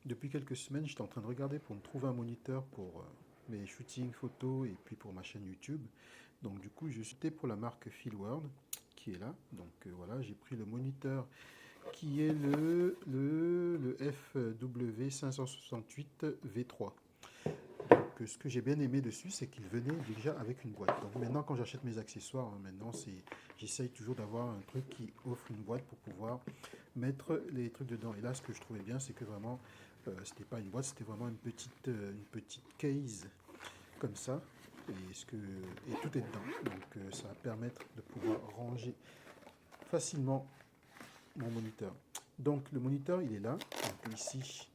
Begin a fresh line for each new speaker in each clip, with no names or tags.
Depuis quelques semaines, j'étais en train de regarder pour me trouver un moniteur pour mes shootings photos et puis pour ma chaîne YouTube. Donc du coup, je suis allé pour la marque FEELWORLD qui est là. Donc voilà, j'ai pris le moniteur qui est le FW568 V3. Donc ce que j'ai bien aimé dessus, c'est qu'il venait déjà avec une boîte. Donc maintenant, quand j'achète mes accessoires, maintenant j'essaye toujours d'avoir un truc qui offre une boîte pour pouvoir mettre les trucs dedans. Et là, ce que je trouvais bien, c'est que vraiment, c'était pas une boîte, c'était vraiment une petite case comme ça. Et tout est dedans. Donc ça va permettre de pouvoir ranger facilement mon moniteur. Donc le moniteur, il est là. Donc ici,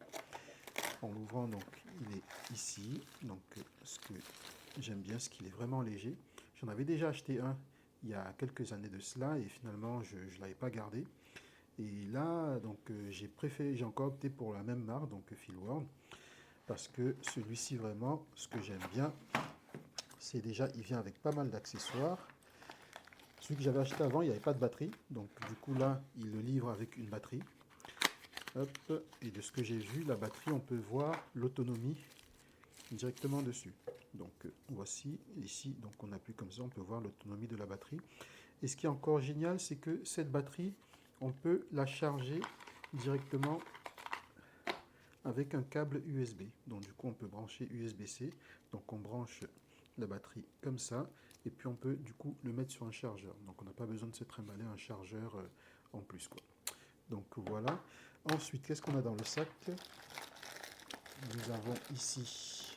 en l'ouvrant, donc il est ici. Donc ce que j'aime bien, c'est qu'il est vraiment léger. J'en avais déjà acheté un il y a quelques années de cela et finalement je ne l'avais pas gardé. Et là, donc j'ai encore opté pour la même marque, donc FEELWORLD, parce que celui-ci vraiment, ce que j'aime bien, c'est déjà, il vient avec pas mal d'accessoires. Celui que j'avais acheté avant, il n'y avait pas de batterie, donc du coup là, il le livre avec une batterie. Hop, et de ce que j'ai vu, la batterie, on peut voir l'autonomie directement dessus. Donc voici, ici, donc on appuie comme ça, on peut voir l'autonomie de la batterie. Et ce qui est encore génial, c'est que cette batterie, on peut la charger directement avec un câble USB. Donc du coup, on peut brancher USB-C. Donc on branche la batterie comme ça. Et puis on peut du coup le mettre sur un chargeur. Donc on n'a pas besoin de se trimballer un chargeur en plus, quoi. Donc voilà. Ensuite, qu'est-ce qu'on a dans le sac? Nous avons ici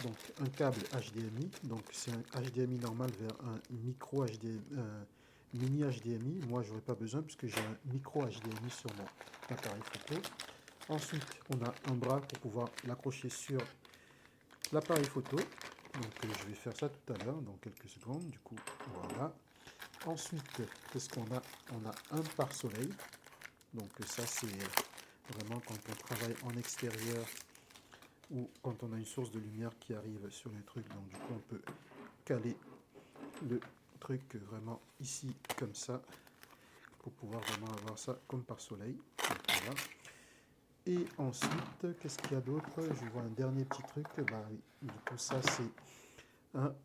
donc un câble HDMI. Donc c'est un HDMI normal vers un micro HDMI, mini HDMI. Moi, j'aurais pas besoin puisque j'ai un micro HDMI sur mon appareil photo. Ensuite, on a un bras pour pouvoir l'accrocher sur l'appareil photo. Donc je vais faire ça tout à l'heure, dans quelques secondes. Du coup, voilà. Ensuite, qu'est-ce qu'on a? On a un pare-soleil. Donc ça, c'est vraiment quand on travaille en extérieur ou quand on a une source de lumière qui arrive sur le truc. Donc du coup, on peut caler le truc vraiment ici, comme ça, pour pouvoir vraiment avoir ça comme pare-soleil. Voilà. Et ensuite, qu'est-ce qu'il y a d'autre? Je vois un dernier petit truc. Bah, du coup, ça, c'est un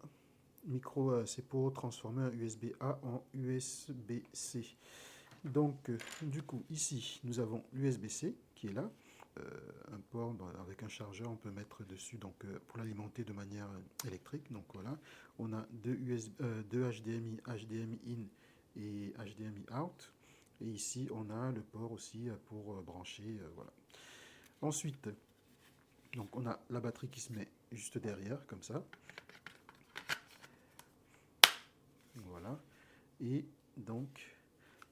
micro, c'est pour transformer un USB-A en USB-C. Donc, du coup, ici, nous avons l'USB-C qui est là. Un port avec un chargeur, on peut mettre dessus donc, pour l'alimenter de manière électrique. Donc voilà, on a deux HDMI, HDMI in et HDMI out. Et ici, on a le port aussi pour brancher. Voilà. Ensuite, donc on a la batterie qui se met juste derrière, comme ça. Voilà. Et donc,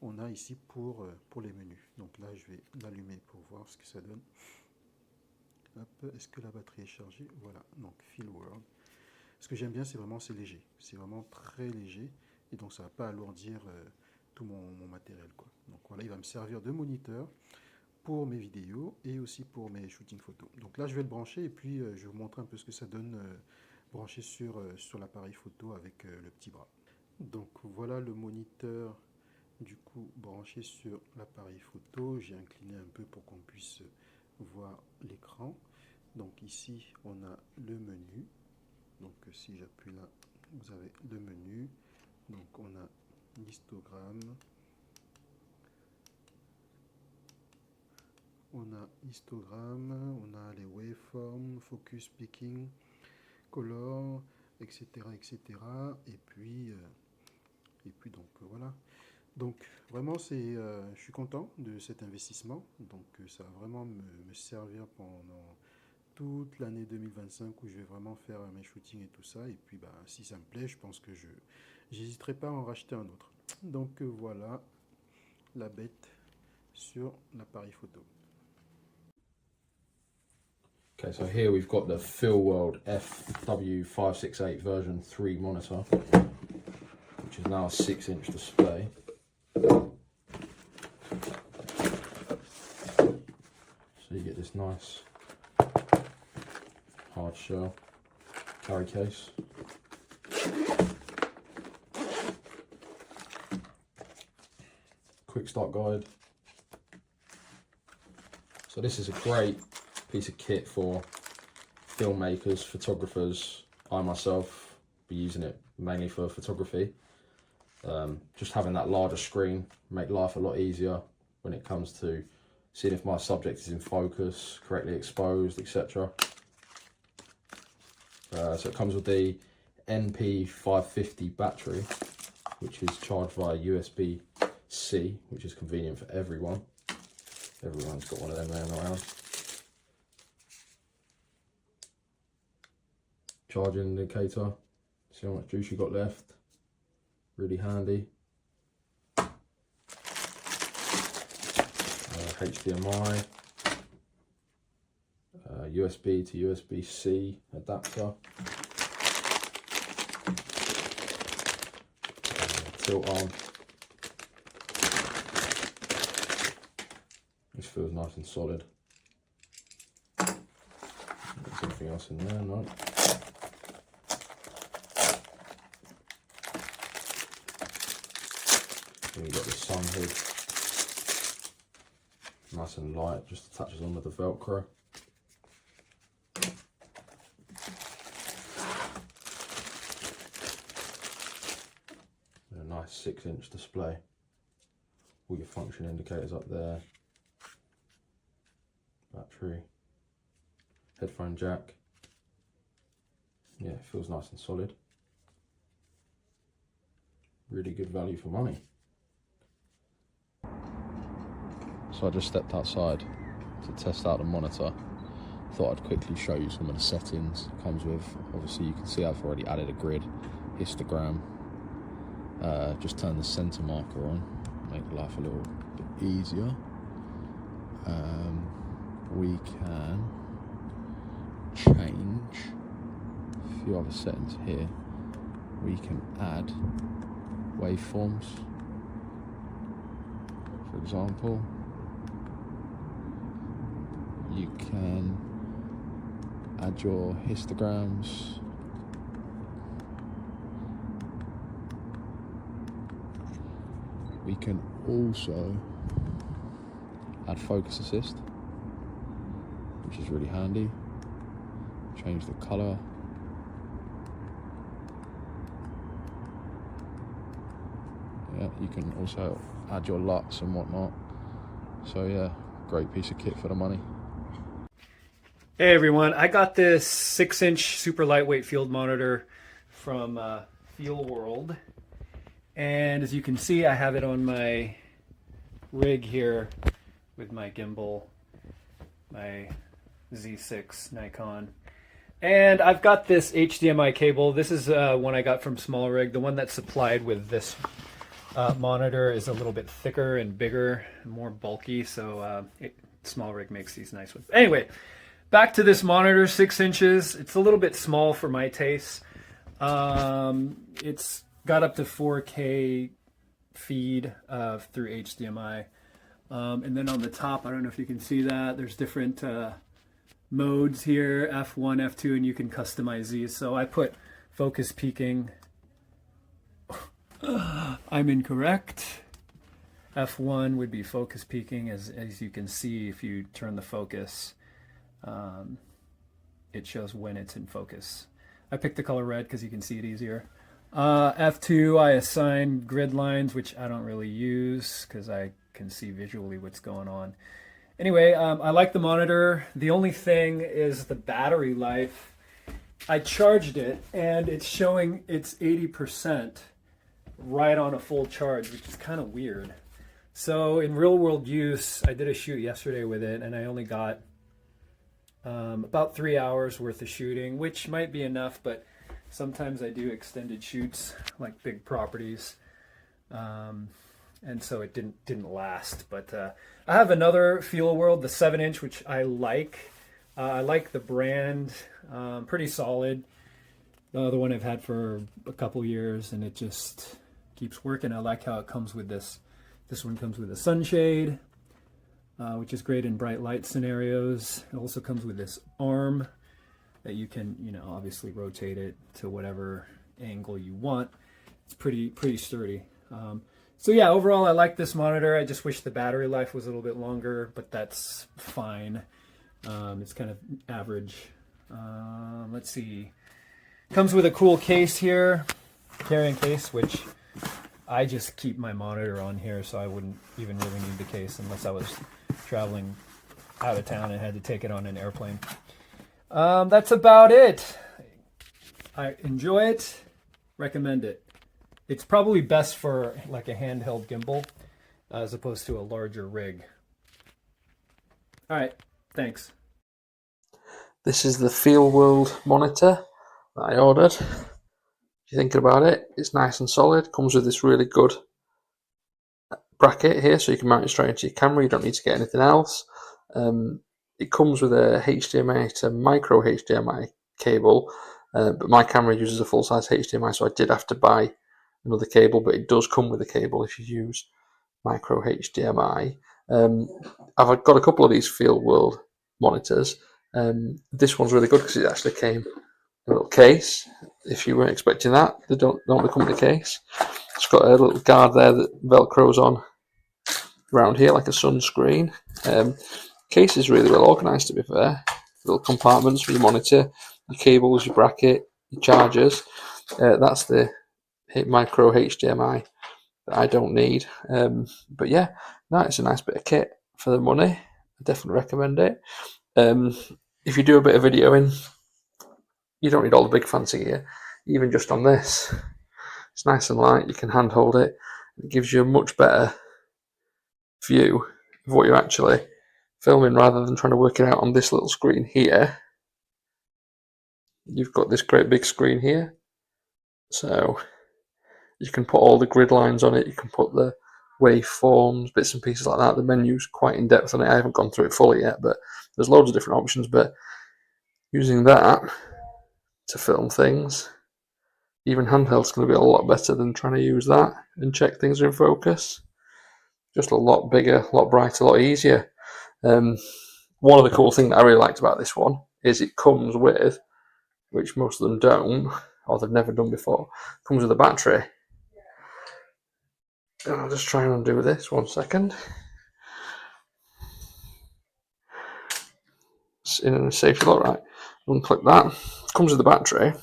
on a ici pour les menus. Donc là, je vais l'allumer pour voir ce que ça donne. Est-ce que la batterie est chargée? Voilà, donc FEELWORLD. Ce que j'aime bien, c'est vraiment, c'est léger. C'est vraiment très léger. Et donc, ça ne va pas alourdir tout mon matériel, quoi. Donc voilà, il va me servir de moniteur pour mes vidéos et aussi pour mes shootings photos. Donc là, je vais le brancher et puis je vais vous montrer un peu ce que ça donne branché sur l'appareil photo avec le petit bras. Donc voilà le moniteur du coup branché sur l'appareil photo. J'ai incliné un peu pour qu'on puisse voir l'écran. Donc ici, on a le menu. Donc si j'appuie là, vous avez le menu. Donc on a l'histogramme. On a on a les waveforms, focus, picking, color, etc., etc. Et puis donc voilà. Donc vraiment, je suis content de cet investissement. Donc ça va vraiment me servir pendant toute l'année 2025 où je vais vraiment faire mes shootings et tout ça. Et puis bah, si ça me plaît, je pense que je n'hésiterai pas à en racheter un autre. Donc voilà la bête sur l'appareil photo.
Okay, so here we've got the FEELWORLD FW568 version 3 monitor, which is now a 6-inch display. So you get this nice hard shell carry case. Quick start guide. So this is a great piece of kit for filmmakers, photographers. I myself be using it mainly for photography. Just having that larger screen make life a lot easier when it comes to seeing if my subject is in focus, correctly exposed, etc. So it comes with the NP550 battery, which is charged via USB-C, which is convenient for everyone. Everyone's got one of them laying around. Charging indicator, see how much juice you got left. Really handy. HDMI, USB to USB-C adapter, tilt arm. This feels nice and solid. There's anything else in there? No. Then you got the sun hood. Nice and light, just attaches on with the Velcro. And a nice 6-inch display. All your function indicators up there. Battery. Headphone jack. Yeah, it feels nice and solid. Really good value for money. So I just stepped outside to test out the monitor. Thought I'd quickly show you some of the settings it comes with. Obviously you can see I've already added a grid, histogram. Just turn the center marker on, make life a little bit easier. We can change a few other settings here. We can add waveforms, for example. You can add your histograms. We can also add focus assist, which is really handy. Change the color. Yeah, you can also add your LUTs and whatnot. So yeah, great piece of kit for the money.
Hey everyone, I got this 6-inch super lightweight field monitor from FEELWORLD, and as you can see I have it on my rig here with my gimbal, my Z6 Nikon, and I've got this HDMI cable. This is one I got from Small Rig. The one that's supplied with this monitor is a little bit thicker and bigger and more bulky, so Small Rig makes these nice ones. Anyway, back to this monitor, 6 inches. It's a little bit small for my taste. It's got up to 4K feed through HDMI. And then on the top, I don't know if you can see that, there's different modes here, F1, F2, and you can customize these. So I put focus peaking. I'm incorrect. F1 would be focus peaking, as you can see if you turn the focus. It shows when it's in focus. I picked the color red because you can see it easier. F2, I assign grid lines, which I don't really use because I can see visually what's going on. Anyway, I like the monitor. The only thing is the battery life. I charged it and it's showing it's 80% right on a full charge, which is kind of weird. So in real world use, I did a shoot yesterday with it and I only got about 3 hours worth of shooting, which might be enough, but sometimes I do extended shoots like big properties, and so it didn't last. But I have another FEELWORLD, the 7-inch, which I like. I like the brand, pretty solid. The other one I've had for a couple years, and it just keeps working. I like how it comes with this. This one comes with a sunshade, which is great in bright light scenarios. It also comes with this arm that you can, obviously rotate it to whatever angle you want. It's pretty sturdy. So yeah, overall I like this monitor. I just wish the battery life was a little bit longer, but that's fine. It's kind of average. Let's see. Comes with a cool case here, carrying case, which I just keep my monitor on here, so I wouldn't even really need the case unless I was traveling out of town and had to take it on an airplane. That's about it. I enjoy it, recommend it. It's probably best for like a handheld gimbal as opposed to a larger rig. All right, thanks.
This is the FEELWORLD monitor that I ordered. If you're thinking about it, it's nice and solid. Comes with this really good bracket here, so you can mount it straight into your camera. You don't need to get anything else. It comes with a HDMI to micro HDMI cable, but my camera uses a full-size HDMI, so I did have to buy another cable, but it does come with a cable if you use micro HDMI. I've got a couple of these FEELWORLD monitors. This one's really good because it actually came in a little case. If you weren't expecting that, they don't normally come in a case. It's got a little guard there that velcros on around here like a sunscreen. Case is really well organised, to be fair. Little compartments for your monitor, your cables, your bracket, your chargers. That's the micro HDMI that I don't need. But yeah, no, it's a nice bit of kit for the money. I definitely recommend it. If you do a bit of videoing, you don't need all the big fancy gear. Even just on this, it's nice and light. You can handhold it. It gives you a much better view of what you're actually filming rather than trying to work it out on this little screen here. You've got this great big screen here, so you can put all the grid lines on it. You can put the waveforms, bits and pieces like that. The menu's quite in depth on it. I haven't gone through it fully yet, but there's loads of different options. But using that to film things, even handheld's going to be a lot better than trying to use that and check things are in focus. Just a lot bigger, a lot brighter, a lot easier. One of the cool things that I really liked about this one is it comes with, which most of them don't, or they've never done before, comes with a battery. And I'll just try and undo this 1 second. It's in a safety lock, right? Unclick that. Comes with a battery,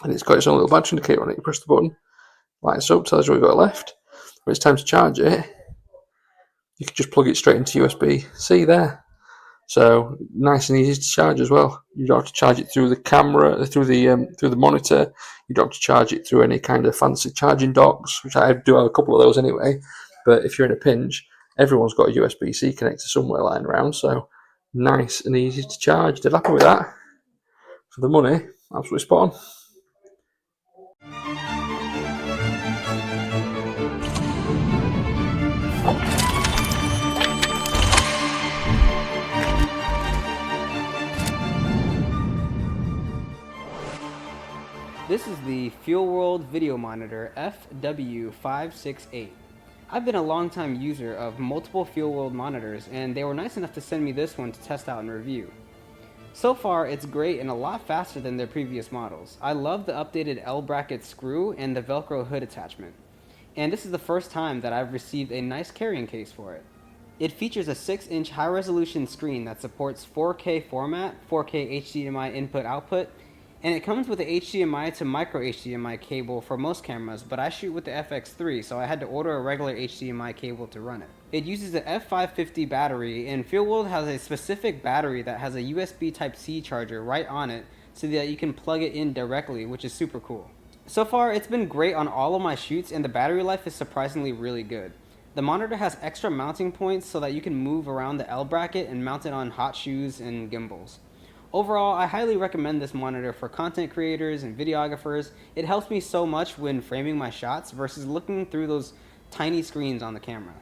and it's got its own little battery indicator on it. You press the button, lights up, tells you what you've got left. When it's time to charge it, you can just plug it straight into USB-C there. So nice and easy to charge as well. You don't have to charge it through the camera, through the monitor. You don't have to charge it through any kind of fancy charging docks, which I do have a couple of those anyway. But if you're in a pinch, everyone's got a USB-C connector somewhere lying around. So nice and easy to charge. Did happy with that for the money. Absolutely spot on.
This is the FEELWORLD video monitor FW568. I've been a long-time user of multiple FEELWORLD monitors, and they were nice enough to send me this one to test out and review. So far, it's great and a lot faster than their previous models. I love the updated L bracket screw and the Velcro hood attachment. And this is the first time that I've received a nice carrying case for it. It features a 6-inch high-resolution screen that supports 4K format, 4K HDMI input-output, and it comes with a HDMI to micro HDMI cable for most cameras, but I shoot with the FX3, so I had to order a regular HDMI cable to run it. It uses an F550 battery, and FEELWORLD has a specific battery that has a USB Type-C charger right on it so that you can plug it in directly, which is super cool. So far, it's been great on all of my shoots, and the battery life is surprisingly really good. The monitor has extra mounting points so that you can move around the L bracket and mount it on hot shoes and gimbals. Overall, I highly recommend this monitor for content creators and videographers. It helps me so much when framing my shots versus looking through those tiny screens on the camera.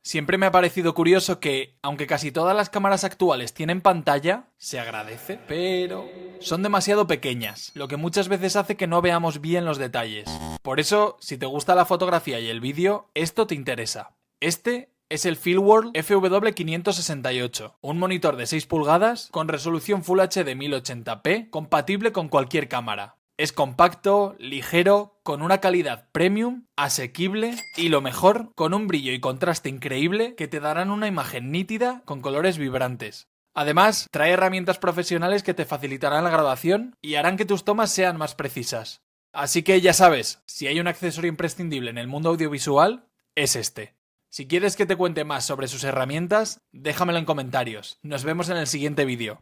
Siempre me ha parecido curioso que, aunque casi todas las cámaras actuales tienen pantalla, se agradece, pero son demasiado pequeñas, lo que muchas veces hace que no veamos bien los detalles. Por eso, si te gusta la fotografía y el vídeo, esto te interesa. Este es el FEELWORLD FW568, un monitor de 6 pulgadas con resolución Full HD 1080p compatible con cualquier cámara. Es compacto, ligero, con una calidad premium, asequible y lo mejor, con un brillo y contraste increíble que te darán una imagen nítida con colores vibrantes. Además, trae herramientas profesionales que te facilitarán la grabación y harán que tus tomas sean más precisas. Así que ya sabes, si hay un accesorio imprescindible en el mundo audiovisual, es este. Si quieres que te cuente más sobre sus herramientas, déjamelo en comentarios. Nos vemos en el siguiente vídeo.